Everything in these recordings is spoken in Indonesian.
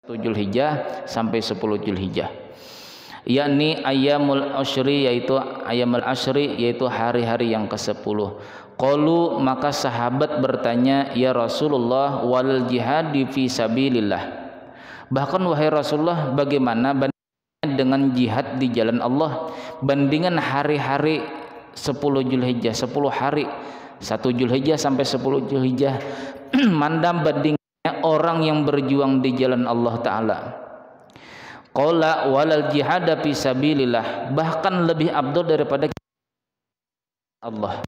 Zulhijjah sampai 10 Zulhijjah, yakni ayyamul asyri, yaitu ayyamul asyri, yaitu hari-hari yang ke-10. Qalu, maka sahabat bertanya, ya Rasulullah, wal jihad fi sabilillah, bahkan wahai Rasulullah, bagaimana bandingan dengan jihad di jalan Allah, bandingan hari-hari 10 Zulhijjah, 10 hari 1 Zulhijjah sampai 10 Zulhijjah mandam banding orang yang berjuang di jalan Allah Ta'ala. Qala walal jihada fi sabilillah, bahkan lebih abdul daripada Allah.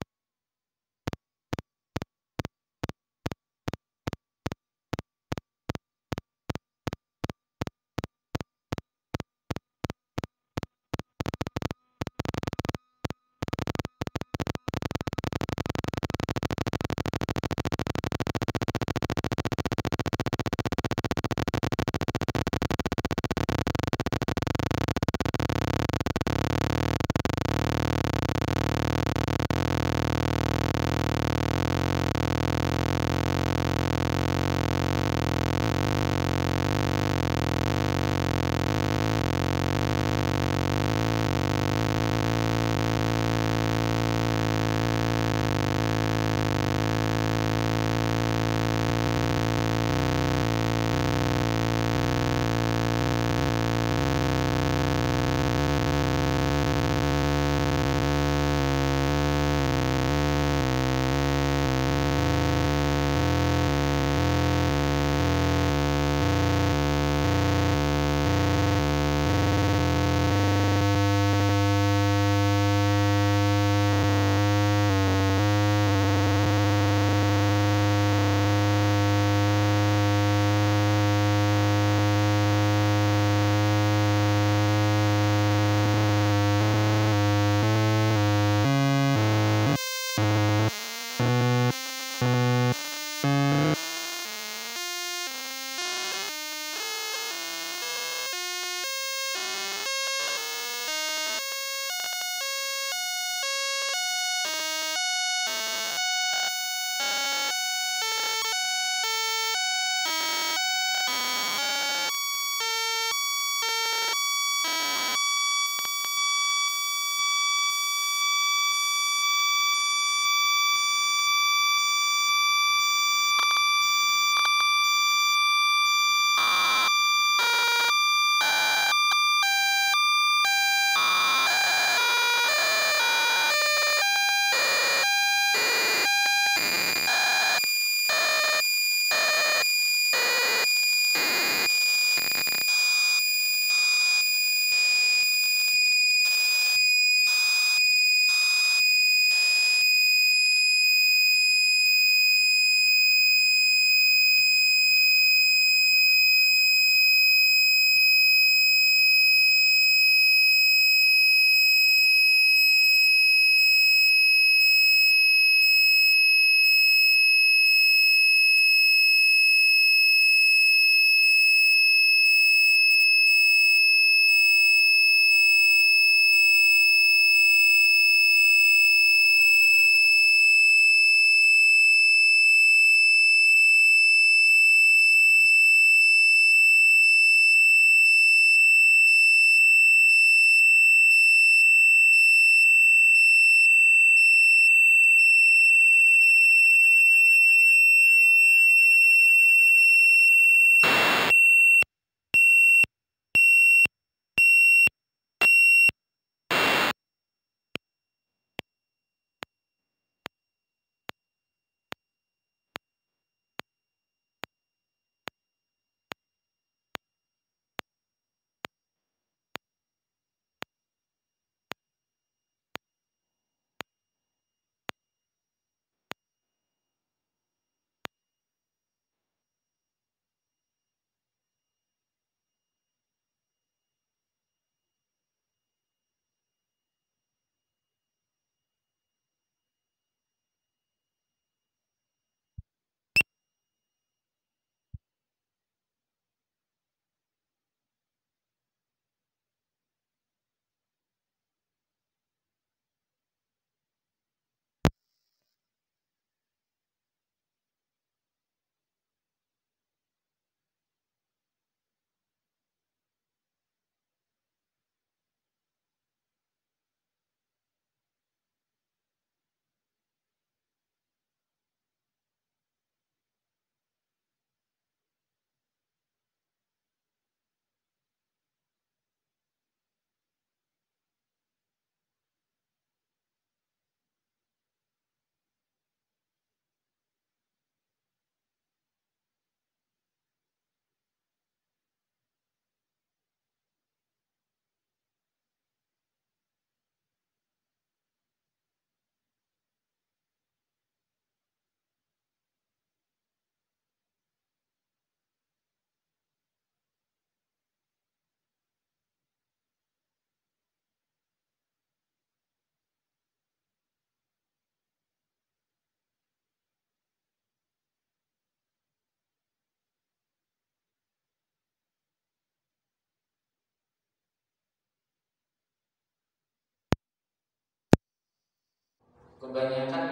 Kebanyakan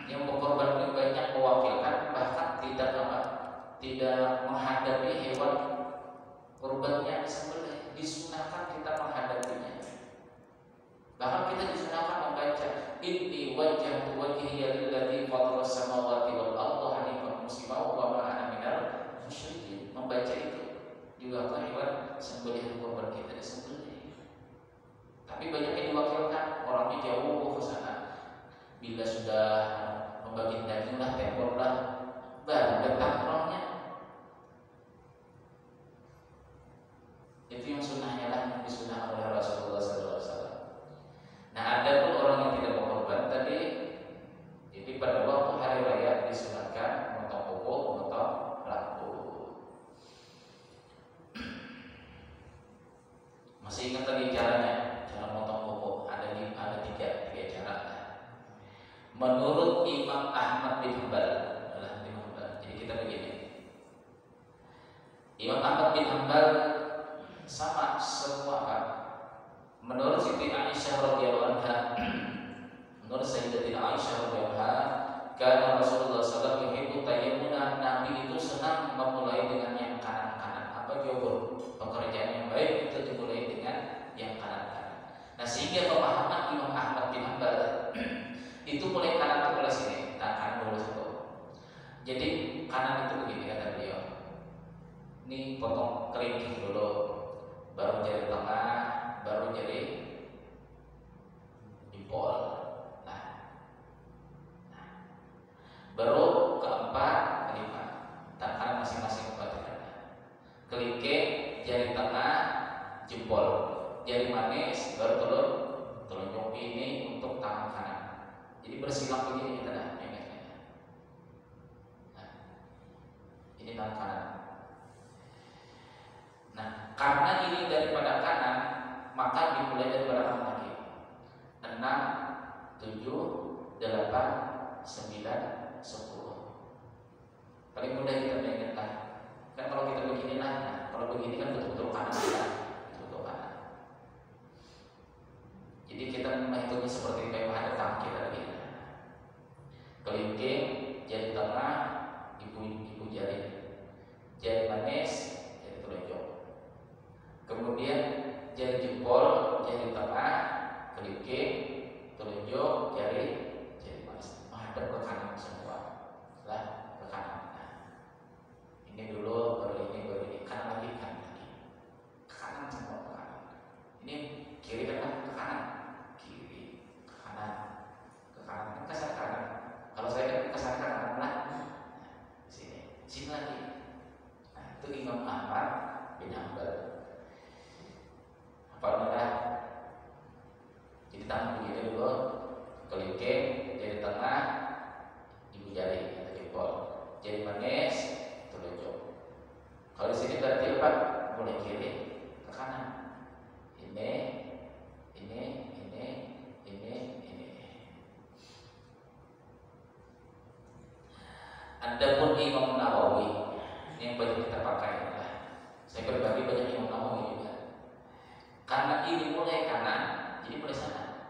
yang berkorban ini banyak mewakilkan, bahkan tidak menghadapi hewan kurbannya disembelih, disunahkan kita menghadapinya. Bahkan kita disunahkan membaca inni wajjahtu wajhiya lilladzi fataras samawati wal arda hanifan musliman wa ma ana minal musyrikin. Membaca itu juga hewan sembelihan kurban kita disembelih. Tapi banyak yang diwakilkan, orangnya jauh ke sana. Bila sudah membagi daging lah, tembok lah, baru datang orangnya. Itu yang sunnahnya lah, yang disunnah oleh Rasulullah SAW. Nah, ada pun orang yang tidak berkorban tadi, jadi pada waktu hari raya disunahkan memotong kuku, memotong lampu. Masih ingat tadi caranya, cara memotong kuku? Ada tiga cara. Menurut Imam Ahmad bin Hanbal, jadi kita begini. Imam Ahmad bin Hanbal sama semua Pak. Menurut Siti Aisyah radhiyallahu anha, menurut Sayyidatina Aisyah radhiyallahu anha, karena Rasulullah SAW yuhibbu tayammuna, Nabi itu senang memulai dengan yang kanan-kanan. Apa jawaban? Pekerjaan yang baik itu dimulai dengan yang kanan-kanan. Nah, sehingga pemahaman Imam Ahmad bin Hanbal itu mulai kanan itu mulai sini, nah kanan dulu satu. Jadi kanan itu begini kata beliau. Ini potong kelingking dulu, baru jari tengah, baru jari jempol. Nah, baru keempat, kelima. Tangan masing-masing perhatikan. Kelingking, jari tengah, jempol, jari manis, baru telunjuk ini untuk tangan kanan. Jadi bersilang begini kita dah, nah, ini tangan kanan. Nah, karena ini daripada kanan, maka dimulai daripada kanan lagi. 6, 7, 8, 9, 10. Paling mudah kita mengingatkan. Kan kalau kita begini nah, kalau begini kan betul-betul kanan ya, betul-betul kanan. Jadi kita menghitungnya seperti kayak menghadap kita lagi. Kelingking, jari tengah, ibu jari, jari manis, jari telunjuk. Kemudian jari jempol, jari tengah, kelingking, telunjuk, jari manis, menghadap ke kanan semua. Setelah ke kanan. Nah, ini dulu, baru ini, kanan lagi, ke kanan semua, ke kanan. Ini kiri kan ke kanan, kiri, ke kanan, ke sana kanan. Kalau saya kan kesana kanan lah, sini lagi. Nah, itu Imam Ahmad bin Hanbal. Apa namanya? Jadi tangan begini dulu, kelingking, jari tengah, ibu jari atau jempol, jari manis, telunjuk. Kalau di sini berarti apa? Mulai kiri ke kanan. Ini. Adapun Imam Nawawi, ini yang banyak kita pakai. Saya berbagi banyak Imam Nawawi juga. Karena ini mulai kanan, jadi mulai sana.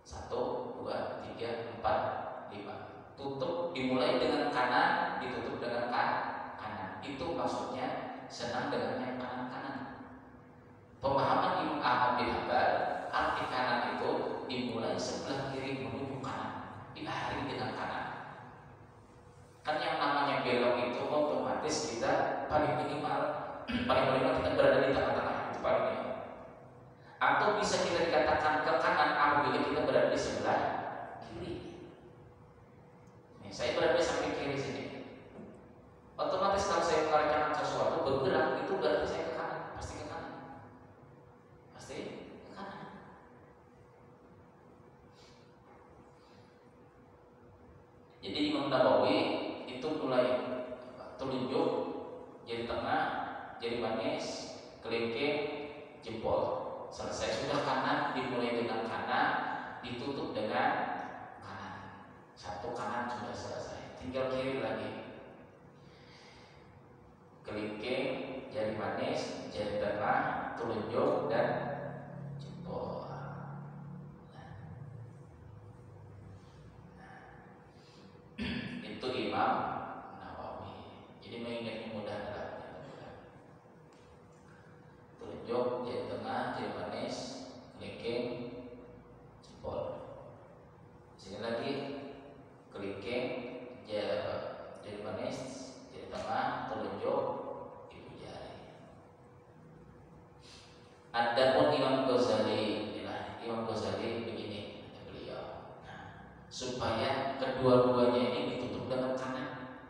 1, 2, 3, 4, 5. Tutup dimulai dengan kanan, ditutup dengan kanan. Itu maksudnya senang dengan yang kanan-kanan. Pemahaman Imam Ahmad bin Hanbal, arti kanan itu dimulai sebelah kiri menuju kanan, diakhiri dengan kanan. Kan yang namanya belok itu otomatis kita paling minimal kita berada di tengah-tengah, itu paling minimal. Atau bisa kita dikatakan ke kanan apabila kita berada di sebelah kiri. Nih, saya berada di samping kiri sini. Otomatis kalau saya mengerjakan sesuatu bergerak, itu berarti saya ke kanan, pasti ke kanan. Pasti ke kanan. Jadi Imam Nawawi itu mulai telunjuk, jari tengah, jari manis, kelingking, jempol. Selesai sudah kanan, dimulai dengan kanan, ditutup dengan kanan. 1 kanan sudah selesai, tinggal kiri lagi. Kelingking, jari manis, jari tengah, telunjuk dan jempol. Adapun Imam Ghazali, ya, Imam Ghazali begini kata beliau. Nah, supaya kedua-duanya ini ditutup dengan kanan,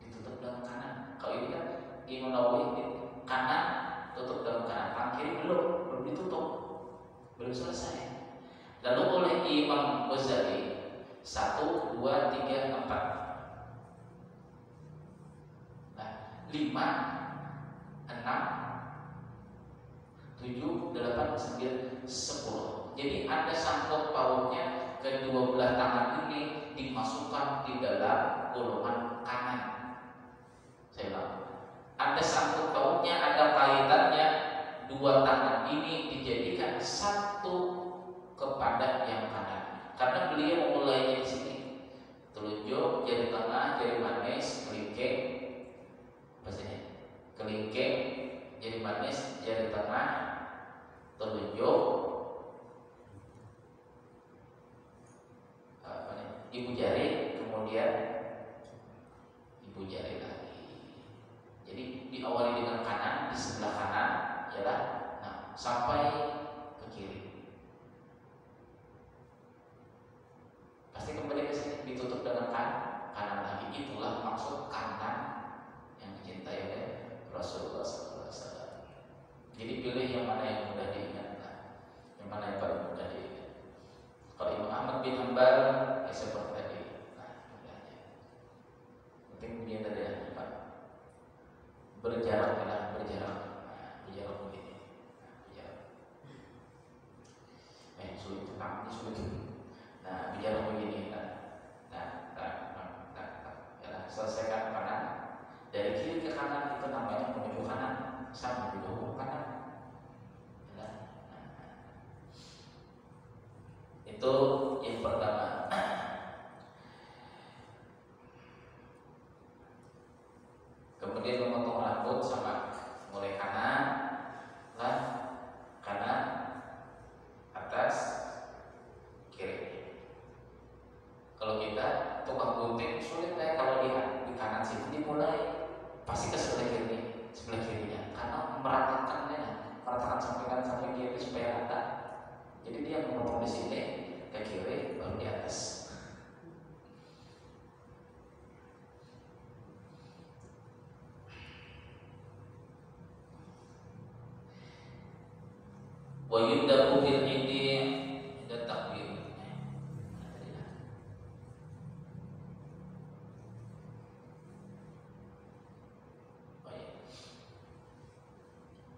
ditutup dengan kanan. Kalau ini kan Imam Nawawi ini kanan tutup dengan kanan, tangan kiri belum ditutup, belum selesai. Lalu oleh Imam Ghazali 1, 2, 3, 4, nah, 5, 6, 7, 8, 9, 10. Jadi ada sangkut pautnya, kedua belah tangan ini dimasukkan di dalam golongan kanan. Saya ulang, ada sangkut pautnya, ada kaitannya. Dua tangan ini dijadikan satu kepada yang kanan. Karena beliau memulainya di sini. Telunjuk, jari tengah, jari manis, kelingking, kelingking, jari manis, jari tengah, telunjuk, ibu jari, kemudian ibu jari lagi. Jadi diawali dengan kanan, di sebelah kanan, ya, nah, sampai ke kiri. Pasti kembali ke sini, ditutup dengan kanan lagi. Itulah maksud kanan yang dicintai oleh Rasulullah SAW. Jadi pilih yang mana yang mudah diingat, yang mana yang paling mudah diingat. Kalau Imam Ahmad bin Hanbal, ya seperti tadi. Nah, mudahnya. Penting dia tadi apa? Berjarak, berjarak. Nah, berjarak begini. Nah, berjarak. Sulit, tangannya sulit. Nah, bicara begini, ya, selesaikan kanan. Dari kiri ke kanan itu namanya menuju kanan, sama menuju kanan. Ya, itu yang pertama. Kemudian memotong rambut sama, mulai kanan, kanan, atas, kiri. Kalau kita tukang gunting sulit ya, kalau di kanan sini dimulai pasti ke sebelah kirinya, karena meratakan sampai kanan sampai kiri supaya rata. Jadi dia memotong di sini ke kiri baru di atas. Wa yundabu bil idi dan takbir.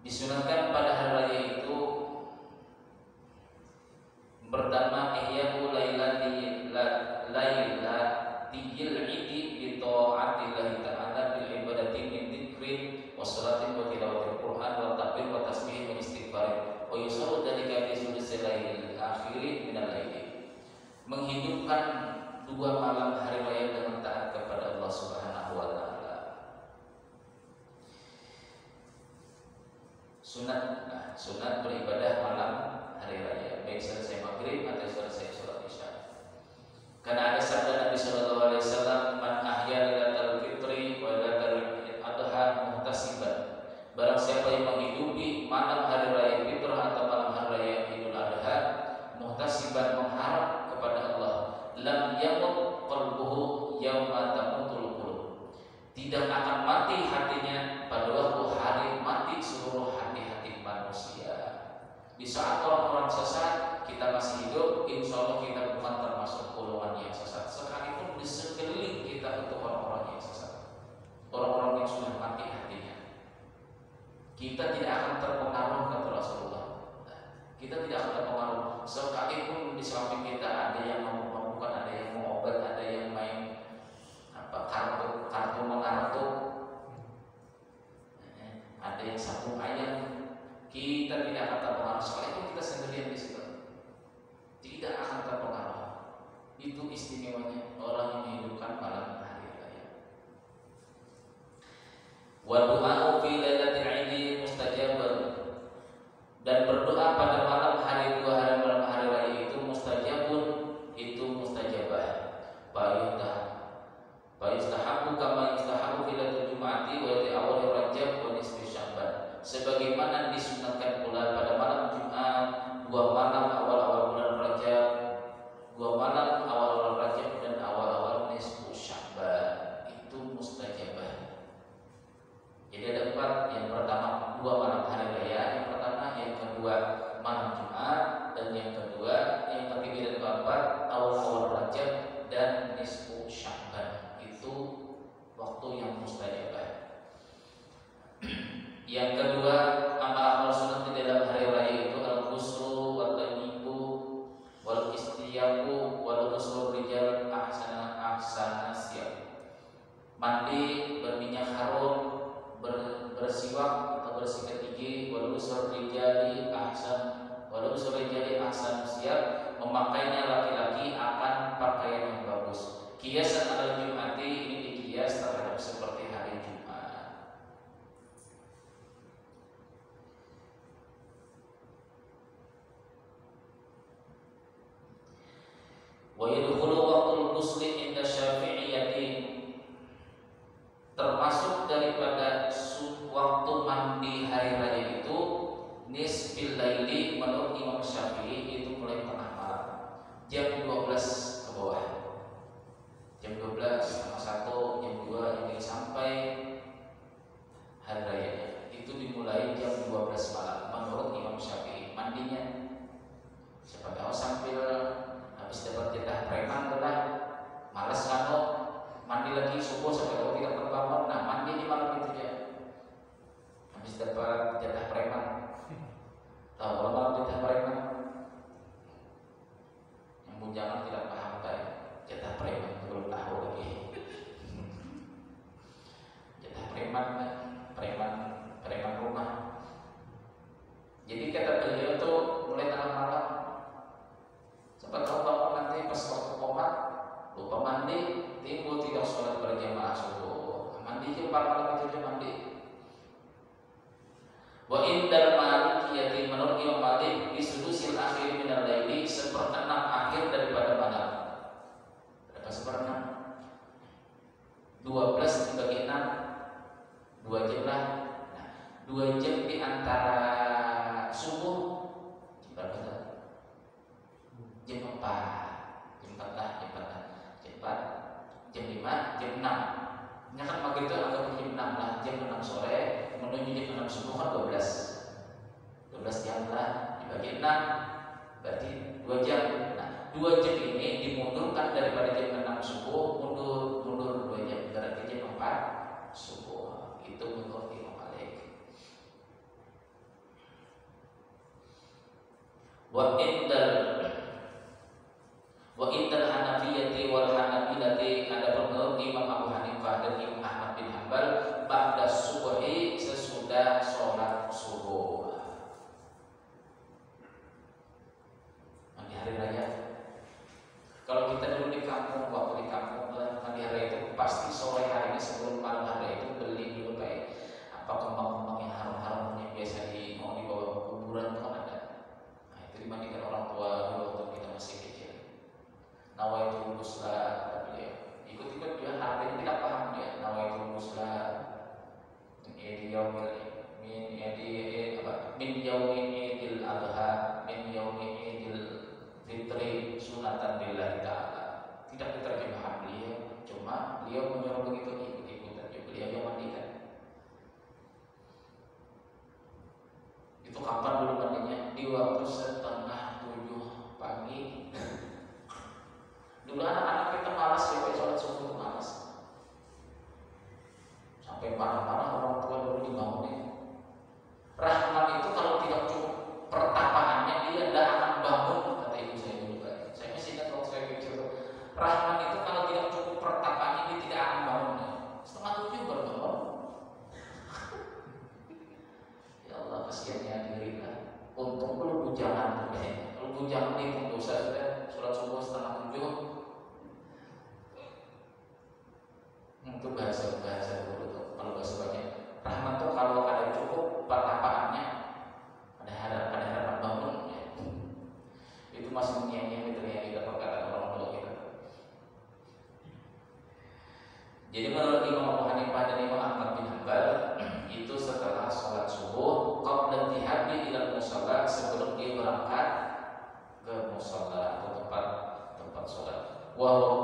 Disunahkan pada hari raya itu pertama ihyahu lailatil idi bi taatillahi ta'ala bil ibadati min dzikrin wa salatin wa tilawatil Qur'an wa takbir wa tasbih wa istighfar wa yusaru dzalika fi sulusil lailil akhir minal laili. Menghidupkan dua malam hari raya dengan taat kepada Allah Subhanahu wa taala. Sunat beribadah malam hari raya, baik selesai maghrib atau selesai sholat isya. Karena ada sabda Nabi Sallallahu Alaihi Wasallam, "Man ahya lailatul fitri wa lailatul adha muhtasiban." Barang siapa yang menghidupi malam hari raya fitrah atau malam hari raya Idul Adha, muhtasiban, mengharap kepada Allah, lam yamut qalbuhu yauma tamutul qulub. Tidak akan mati hatinya pada waktu hari mati seluruh hati-hati manusia. Di saat orang-orang sesat kita masih hidup, insya Allah kita bukan termasuk golongan yang sesat. Sekalipun di sekeliling kita itu orang-orang yang sesat, orang-orang yang sudah mati hatinya, kita tidak akan terpengaruh kata Rasulullah. Kita tidak akan terpengaruh. Sekalipun di samping kita ada yang memabukkan, ada yang mau obat, ada yang main kartu mengartu, ada yang sabung ayam, kita tidak akan terpengaruh. Sekalipun kita sendirian di situ, tidak akan terpengaruh. Itu istimewanya orang yang menghidupkan malam hari raya. Wa du'a'u fi lailatul 'idi mustajabun. Dan berdoa pada malam hari malam hari raya itu mustajabun, itu mustajabah. Fa yustahabu kama yustahabu fi lailatul jum'ati wa awal Rajab wa nisfi Sya'ban. sebagaimana disunatkan pula pada malam Jumat 2 malam awal-awal bulan Rajab, 2 malam awal-awal Rajab dan awal-awal nisfu Sya'ban. Itu mustajabah. Jadi ada 4. Yang pertama 2 malam hari raya, yang pertama, yang kedua malam Jumat, dan yang kedua, yang ketiga dan keempat awal-awal Rajab dan nisfu Sya'ban. Itu waktu yang mustajabah. Yang kedua, amal sunat di dalam hari raya itu al-ghuslu wal tayyibu wal istiyabu wal ghuslu rijal ahsana siyab. Mandi berminyak harum, bersiwak atau bersikat gigi, wal ghuslu rijali ahsan siyab. Memakainya laki-laki akan pakaian yang bagus. Kiasan al jumati, ini dikias terhadap seperti hari Jumat. Wa yadkhulu waqtul ghusli inda Syafi'iyyati, termasuk daripada waktu mandi hari raya itu nisfil laili menurut Imam Syafi'i itu mulai tengah malam, jam 12 ke bawah, jam 12 setengah 1, jam 2 ini sampai hari raya itu dimulai jam 12 malam menurut Imam Syafi'i mandinya. Siapa tahu sambil habis dapat jatah preman lah, malas kano mandi lagi subuh sampai kalau tidak terbangun, nah mandi di malam itu ya. Habis dapat jatah preman, tahu kalau malam jatah preman, yang bujangan tidak paham kayak jatah preman belum tahu lagi. Jatah preman rumah. Jadi kata beliau itu mulai tengah malam. Sampai tahu bangun nanti pas waktu qomat lupa mandi, timbul tidak sholat berjamaah subuh. Mandi jam 4 malam itu jam mandi. Wa indal malikiyati, menurut Imam Malik, di sudusil akhir minal laili, 1/6 akhir daripada malam. Berapa 1/6? 12 dibagi 6, 2 jam lah. Nah, 2 jam di antara subuh jam berapa? Jam 4 lah, jam 5, jam 6. Ini kan maghrib itu anggap jam 6 lah, jam 6 sore menuju jam 6 subuh kan 12 jam lah, dibagi 6 berarti 2 jam. Nah, 2 jam ini dimundurkan daripada jam 6 subuh, mundur 2 jam berarti jam 4 subuh. Itu menurut Imam Malik. Wa indal Hanafiyati wal Hanabilati, ada menurut Imam Abu Hanifah dan Imam Ahmad bin Hanbal, ba'da subuhi, sesudah sholat subuh. Mandi hari raya. Kalau kita dulu di kampung, waktu di kampung mandi hari itu pasti sore harinya sebelum malam hari itu beli dulu kayak apa kembang-kembang yang harum-harum yang biasa mau dibawa ke kuburan itu kan ada. Nah, itu dimandikan orang tua dulu waktu kita masih kecil. Nawaitul musla, beliau ikut-ikut dia, artinya tidak paham dia. Nawaitul musla min yaumil idil adha min yaumil idil fitri sunatan lillahi ta'ala. Tidak diterjemahkan beliau, cuma beliau menyuruh begitu, ikut-ikutan juga beliau yang mandikan. Itu kapan dulu mandinya? Di waktu 6:30 pagi. Dulu anak-anak kita malas sampai sholat subuh, malas. Sampai marah-marah orang tua dulu dibangunin. Rahman itu kalau tidak cukup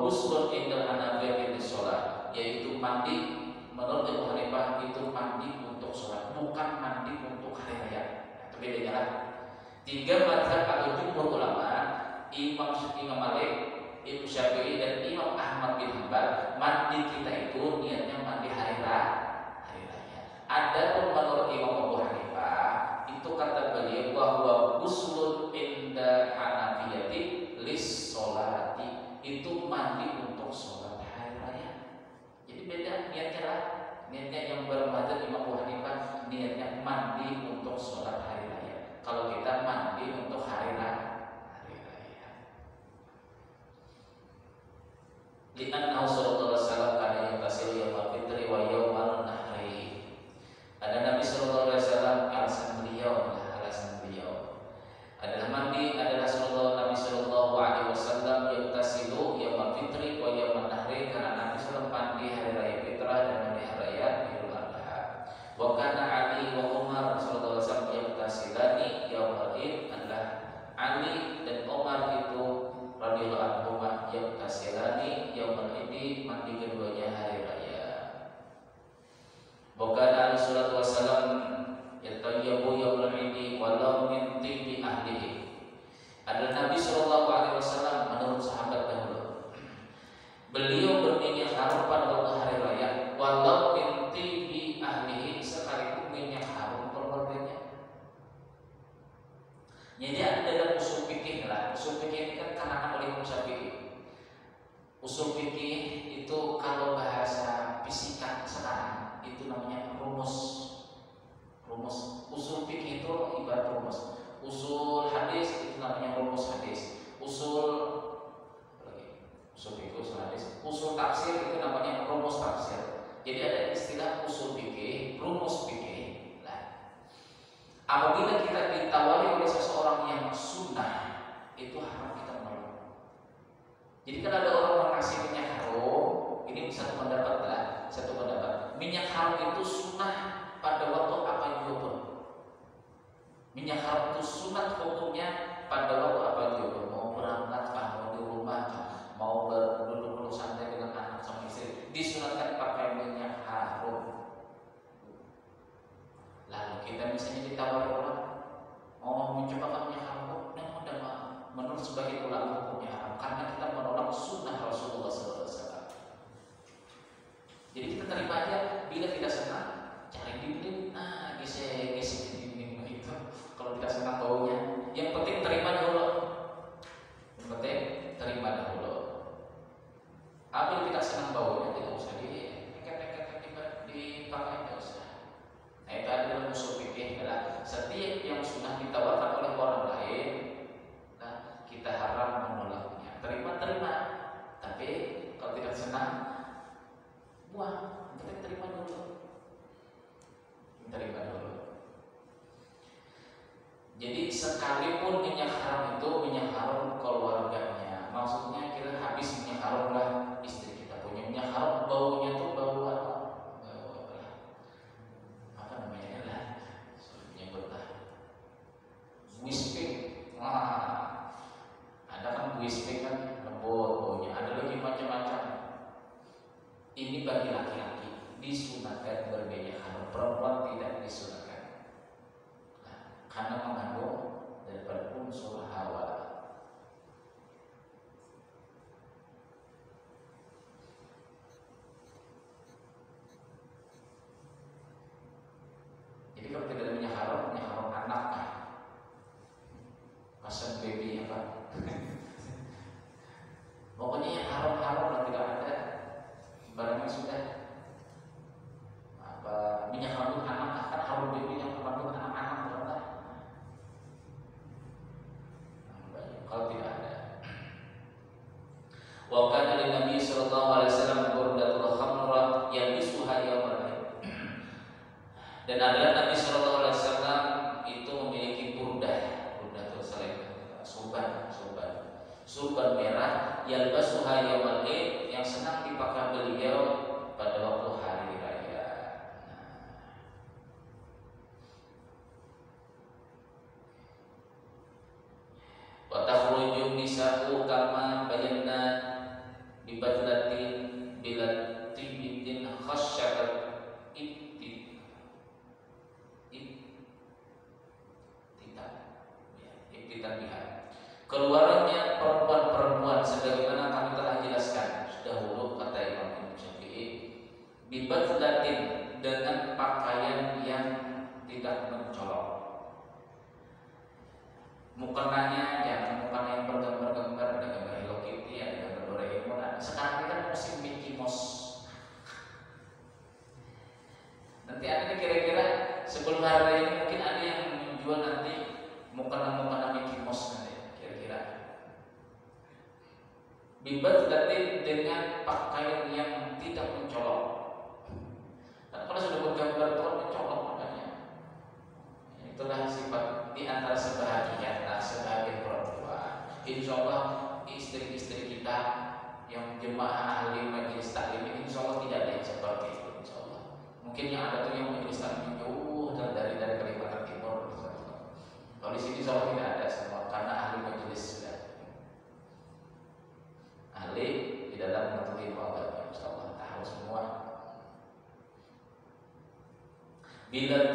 ghuslun indal Hanafiyah sholat, yaitu mandi menurut Abu Hanifah itu mandi untuk sholat, bukan mandi untuk hari raya. Itu bedanya lah. Tiga mazhab atau jumhur ulama, Imam Malik, Imam Syafi'i dan Imam Ahmad bin Hanbal, mandi kita itu niatnya mandi hari raya. Ada pun menurut Imam Abu Hanifah itu kata beliau bahwa ghuslun inda Hanafiyati lis sholati, itu mandi untuk sholat hari raya. Jadi beda niatnya lah. Niatnya yang bermadzhab Imam Abu Hanifah niatnya mandi untuk sholat hari raya. Kalau kita mandi untuk hari raya. Li'annahu sallallahu alaihi wasallam kana yaghtasilu yaumal fitri wa yaumal nahri. Ada Nabi sallallahu alaihi wasallam alasan beliau adalah mandi adalah Nabi sallallahu alaihi wasallam yaghtasilu yaumal fitri wa yaumal nahri, karena Nabi sallallahu mandi hari raya fitrah dan hari raya Idul Adha. Wa kana Ali wa Umar sallallahu alaihi wasallam yaghtasilani yaumal id, adalah Ali dan Umar itu radhiyallahu anhuma yaghtasilani yaumal id, mandi keduanya hari raya. Wa kana Ali sallallahu alaihi wasallam yatayyabu yaumal id walau min tibi ahlihi. Adalah Nabi sallallahu alaihi wasallam menurut sahabat dahulu, beliau berminyak harum pada waktu hari raya walau min tibi ahlihi, sekalipun minyak harum keluarganya. Jadi ada dalam usul fikih lah. Usul fikih ini kan karangan oleh Imam Syafi'i. Usul fikih itu kalau bahasa fisika sekarang itu namanya rumus. Usul fikih itu ibarat rumus. Usul hadis itu namanya rumus hadis. Usul fikih, usul hadis. Usul tafsir itu namanya rumus tafsir. Jadi ada istilah usul fikih, rumus fikih. Apabila kita ditawari oleh seseorang yang sunnah, itu haram kita menolak. Jadi kalau ada orang yang kasih minyak harum, ini satu pendapat lah, minyak harum itu sunnah pada waktu apa juga pun. Minyak harum itu sunat hukumnya pada waktu apa juga pun. Mau berangkat, mau di rumah, mau berduduk santai dengan anak sama istri, disunatkan pakai minyak harum. Lalu kita misalnya ditawari orang mau mencoba minyak harum, dan menurut sebagian ulama hukumnya haram karena kita menolak sunnah Rasulullah SAW. Jadi kita terima aja, bila tidak senang cari dinding, gesek dinding begitu. Kalau tidak senang baunya, yang penting terima dulu. Apabila tidak senang baunya, tidak usah dipakai, tidak usah. Nah, itu adalah usul fikih adalah setiap yang sunnah ditawarkan oleh orang lain, nah, kita haram menolaknya. Terima, tapi kalau tidak senang, buang. Kita terima dulu. Jadi sekalipun minyak haram itu minyak haram keluarganya, maksudnya kita habis minyak haram lah, istri kita punya minyak haram, baunya tuh bau apa namanya lah, nyebut lah whisping. Ada kan whisping kan lembut baunya, ada lagi macam-macam. Ini bagi laki-laki disunatkan berminyak harum, perempuan tidak disunatkan. Karena mengandung daripada unsur hawa. Jadi kalau tidak ada minyak harum anak kan, pasang baby apa? Pokoknya yang harum lah, tidak ada barangnya sudah. Apa minyak harum anak kan harum baby yang mengandung anak-anak berapa? Kalau tidak ada. Wa kana lin Nabi sallallahu alaihi wasallam burdatul khamra yabisuha yawmal id. Dan adalah Nabi sallallahu alaihi wasallam itu memiliki burdatul surban merah yalbasuha yawmal id, yang senang dipakai beliau pada waktu hari raya. Wa takhrujun nisa'u kama bayyana bi lihat. Keluarnya perempuan-perempuan sebagaimana kami telah jelaskan dahulu kata Imam Syafi'i, bibadlatin dengan pakaian yang tidak mencolok. Mukenanya jangan mukena yang bergambar-gambar, ada gambar Hello Kitty, ada gambar Doraemon. Sekarang ini kan musim Mickey Mouse. Nanti ada kira-kira sebelum hari ini mungkin ada yang menjual nanti mukena Mickey Mouse nanti kira-kira. Bibadlatin dengan pakaian yang tidak mencolok. Dan kalau sudah bergambar itu mencolok makanya. Itulah sifat di antara sebahagian perempuan. Insya Allah istri-istri kita yang jemaah ahli majelis taklim, insya Allah tidak ada yang seperti itu. Insya Allah. Mungkin yang ada tuh yang majelis taklim jauh dari Kalimantan Timur. Kalau di sini insya Allah tidak ada semua karena ahli majelis sudah ahli di dalam menuntut ilmu agama. Insya Allah tahu semua. Bila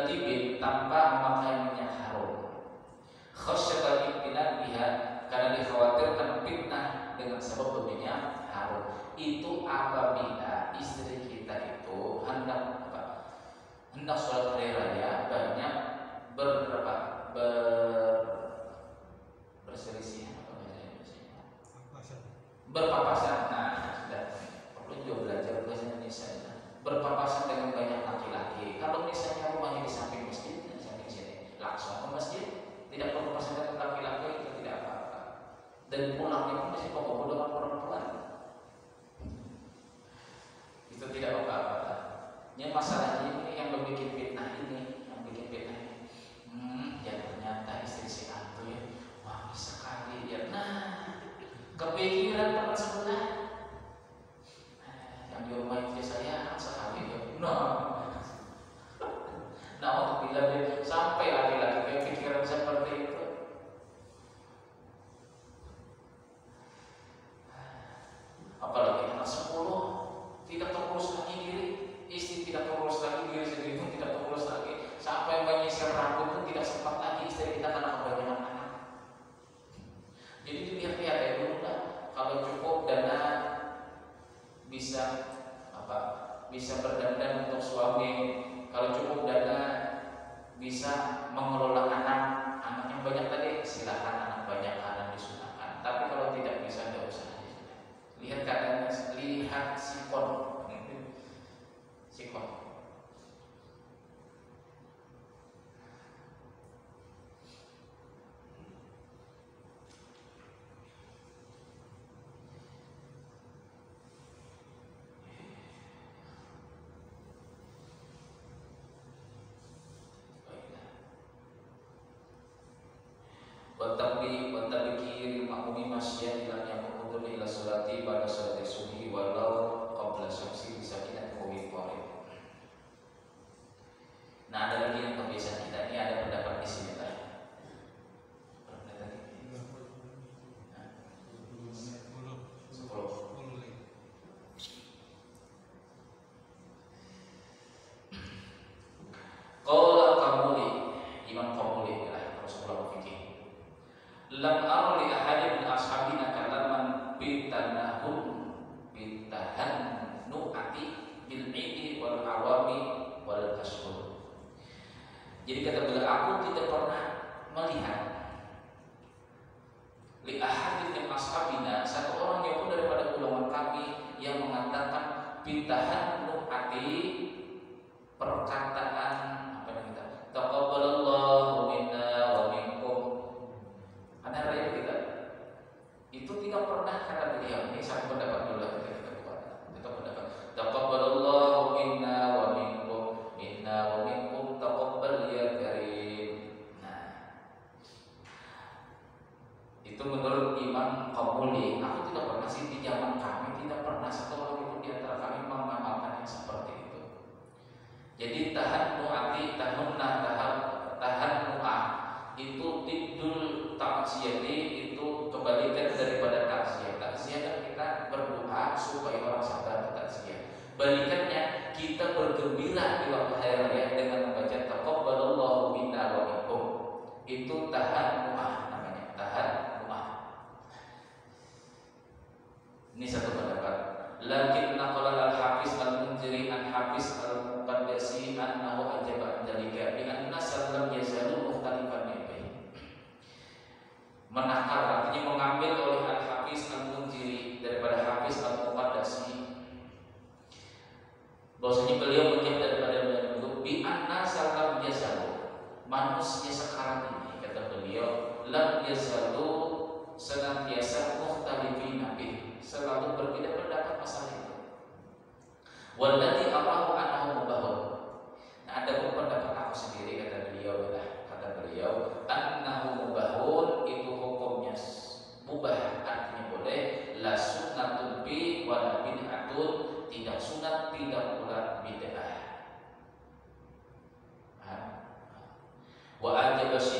tibi tanpa memakai minyak harum, khasyatan ibtinan biha, karena dikhawatirkan fitnah dengan sebab berminyak harum. Itu apabila istri kita itu hendak sholat hari raya banyak berselisih berpapasan. Nah, sudah perlu juga belajar bahasa Indonesia. Berpapasan dengan banyak laki-laki. Kalau misalnya rumahnya di samping masjid, di samping sini, langsung ke masjid, tidak perlu papasan dengan laki-laki, itu tidak apa-apa. Dan pulangnya pun masih bawa dengan perempuan, itu tidak apa-apa. Yang masalahnya ini yang bikin fitnah ini, ya ternyata istri si Antu ya, wah bisa kali ya. Nah, kepikiran teman sebelah. Yang di rumah istri saya sekali ya. Nah untuk bila dia sampai laki-laki punya pikiran seperti itu, apalagi anak 10 tidak terurus lagi diri, istri tidak terurus lagi diri sendiri pun tidak terurus lagi, sampai menyisir rambut pun tidak sempat lagi istri kita karena kebanyakan anak. Jadi dilihat-lihat ya dulu lah, kalau cukup dana bisa berdandan untuk suami, kalau cukup dana bisa mengelola anak yang banyak tadi, silakan anak banyak, anak disunahkan. Tapi kalau tidak bisa, tidak usah. Lihat keadaannya, lihat sikon. Watabikir makmumi masyian ilan yang mengudur ila surati pada surati subuhi walau qabla syamsi bisakinat kawin qarim. Nah ada lagi yang kebiasaan kita ini, ada pendapat di sini lah. Berapa tadi? 10. Qala Kamuli, Imam Kamuli lah, Rasulullah fikih. Lam ara li ahadin min ashabina kalaman bitahannu'ati bil idi wal awami wal ashhur. Jadi kata beliau, aku tidak pernah melihat li ahadin min ashabina, satu orang yang pun daripada golongan kami yang mengatakan bitahannu'ati, perkataan apa yang kita taqabbalallahu minna wa minkum, ada raya kita, itu tidak pernah kata beliau. Ini satu pendapat dulu kita buat. Kita pendapat taqabbalallahu minna wa minkum taqabbal ya karim. Nah, itu menurut Imam Kamuli. Aku tidak pernah sih di zaman kami tidak pernah satu orang itu di antara kami mengamalkan yang seperti itu. Jadi tahan nu'ati itu tidul taksiyati, itu kebalikan daripada taksiyah. Taksiyah kan kita berdoa supaya orang sabar taksiyah. Balikannya kita bergembira di waktu hari raya dengan membaca taqabbalallahu minna wa minkum. Itu tahan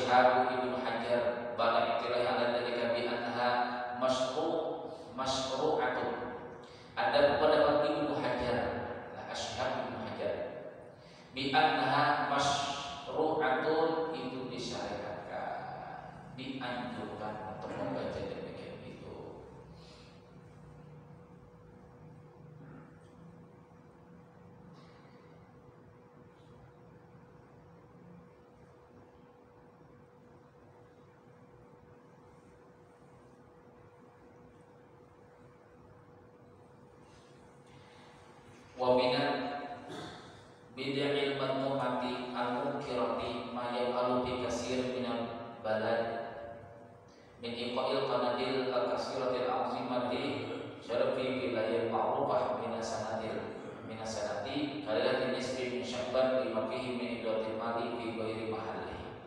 Syihab Ibnu Hajar bala istilah ala dalika bi annaha masyru'atun. Ada pendapat Ibnu Hajar, Syihab Ibnu Hajar, bi annaha masyru'atun itu disyariatkan, dianjurkan untuk membaca demikian itu. Wa minat bid'il madmumati al-munkirati ma yaqalu bi katsir minal balad min iqa'il qanadil al-kasiratil azimati syarfi wilayah ma'rufah minasanati kalilatin nisbi min syabban lima fihi min idotil mali fi ghairi mahalli.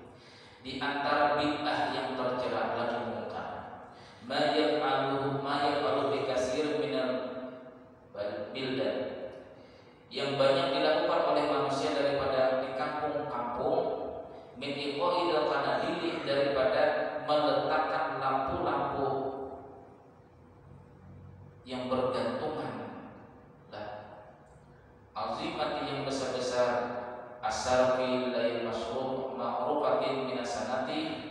Di antara bid'ah yang tercela lagi mungkar ma yaqalu bi katsir minal bildan, yang banyak dilakukan oleh manusia daripada di kampung-kampung, min iqa'il qanadili, daripada meletakkan lampu-lampu yang bergantungan lah, azimati yang besar-besar, asar fi lail masruf ma'rufatin minasanati,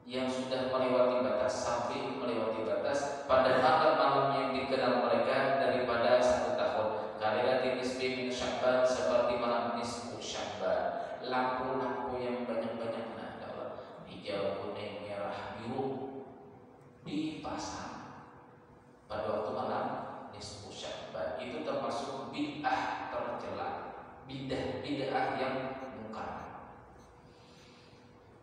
yang sudah melewati batas, sampai melewati batas pada malam-malam yang dikenal mereka daripada 1 tahun. Kalilatin nisbi min syabban, seperti malam nisfu syabban, lampu-lampu yang banyak-banyak, nah, hijau, kuning, merah, biru dipasang pada waktu malam nisfu syabban. Itu termasuk bid'ah tercela, bid'ah yang mungkar.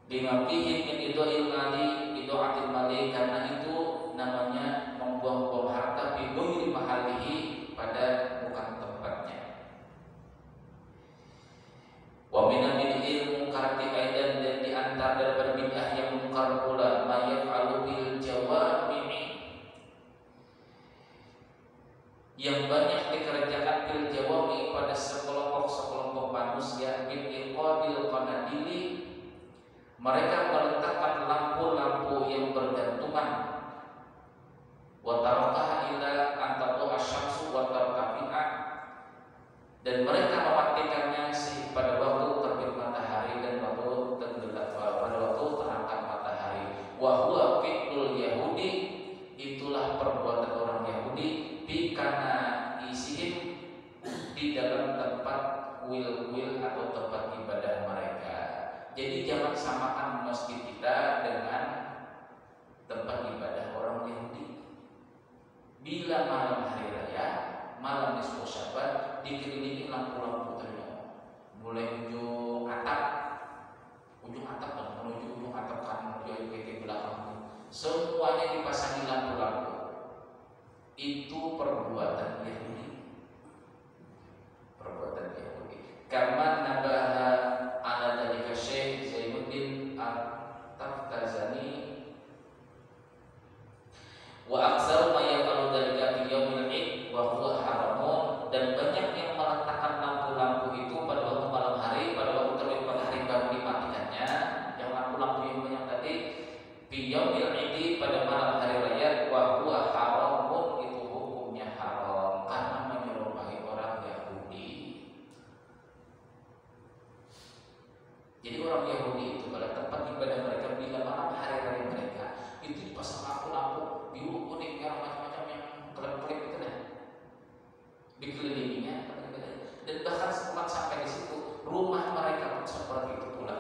Bima fihi min idha'atil mali, karena itu namanya membuang-buang harta bi ghairi mahalihi, pada bukan tempatnya. Wa min bid'il munkarati aidan, dan di antara daripada bid'ah yang mungkar pula ma yaf'alu bil jawami'i, yang banyak dikerjakan bil jawami pada sekelompok manusia, bil iqadil qanadili, mereka meletakkan lampu-lampu yang bergantungan, wa tarakaha ila antatu asyamsu wa tarkafi'a, dan mereka mematikannya pada waktu terbit matahari dan waktu tenggelam, pada waktu terangkat matahari. Wa huwa fi'lul yahudi, itulah perbuatan orang Yahudi, bikana isihim, di dalam tempat kuil-kuil atau tempat ibadah mereka. Jadi jangan samakan masjid kita dengan tempat ibadah orang Yahudi. Bila malam hari raya, malam nisfu syabban, dikelilingi lampu-lampu ternyata, mulai ujung atap dan menuju ujung atap kanan ke belakang, semuanya dipasangi lampu-lampu. Itu perbuatan Yahudi. Karena nabaha ala dalika Syekh Zainuddin At-Taftazani wa aksar ma yaqalu dalika fi yaumil id wa huwa haramun, dan banyak yang meletakkan lampu-lampu itu pada waktu malam hari, pada waktu terbit matahari baru dimatikannya. Yang lampu-lampu yang banyak tadi fi yaumil id, pada malam hari raya, wa huwa haramun, itu hukumnya haram karena menyerupai orang Yahudi. Jadi orang Yahudi itu pada tempat ibadah mereka, bila malam hari raya mereka itu dipasang lampu-lampu biru, kuning, merah, macam-macam yang kelap-kelip itu dah dikelilinginya, dan bahkan sempat sampai di situ rumah mereka pun seperti itu pula.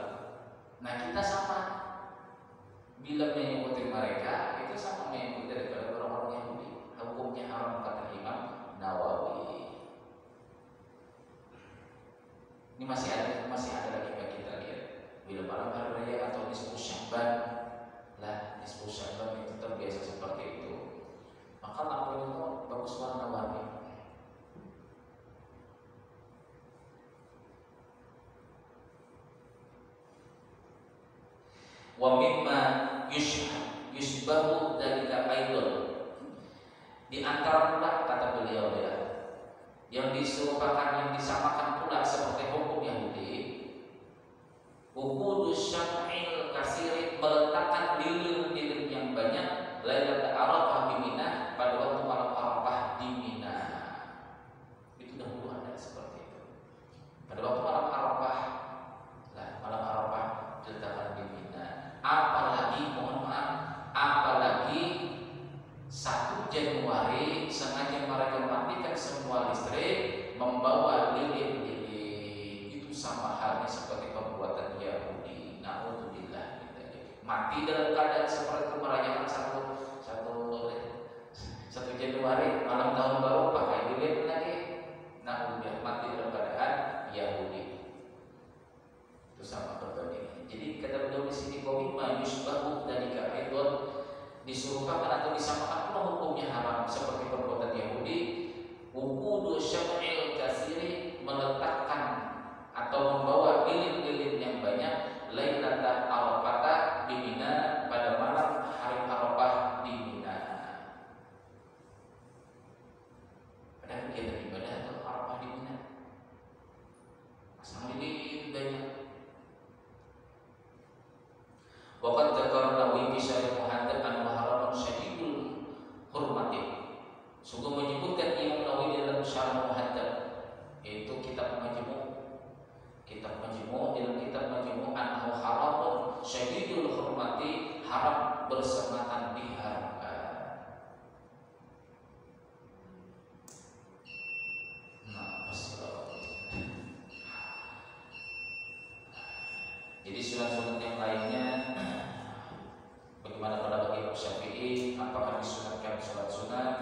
Nah, kita sama, bila mengikuti mereka itu sama mengikuti daripada orang-orang Yahudi. Hukumnya haram kata Imam Nawawi. Ini masih ada lagi bagi kita lihat. Bila malam hari raya atau nisfu syabban, lah nisfu syabban itu terbiasa seperti itu, maka lampu itu bagus warna-warni. Wa mimma yusbahu dalika aidon, di antara pula kata beliau ya, yang diserupakan, yang disamakan pula seperti hukum Yahudi, wukudu mati dalam keadaan seperti merayakan satu Januari malam tahun baru pakai dilihat lagi. Nah, udah mati dalam keadaan Yahudi. Itu sama berbanding. Jadi kata beliau di sini komima yusbahu dari kaidon disuruhkan atau disamakan pula hukumnya haram seperti perbuatan Yahudi. Wukudu syam'il katsiri meletakkan atau membawa lilin-lilin yang banyak lailata Arafah di Mina pada malam hari Arafah di Mina. Ada kegiatan ibadah atau Arafah di Mina. Pasang lilin banyak. Waqad dzakara Nawawi fi Syarih Muhaddats an-Muharram syadidul hurmati. Sungguh menyebutkan Imam Nawawi dalam Syarih Muhaddats, yaitu kitab Majmu'. Kitab Majmu', dalam kitab Majmu' annahu haramun syadidul hurmati, haram bersematan diharamkan. Nah, jadi sunat-sunat yang lainnya bagaimana pendapat Imam Syafi'i, apakah disunatkan sholat sunat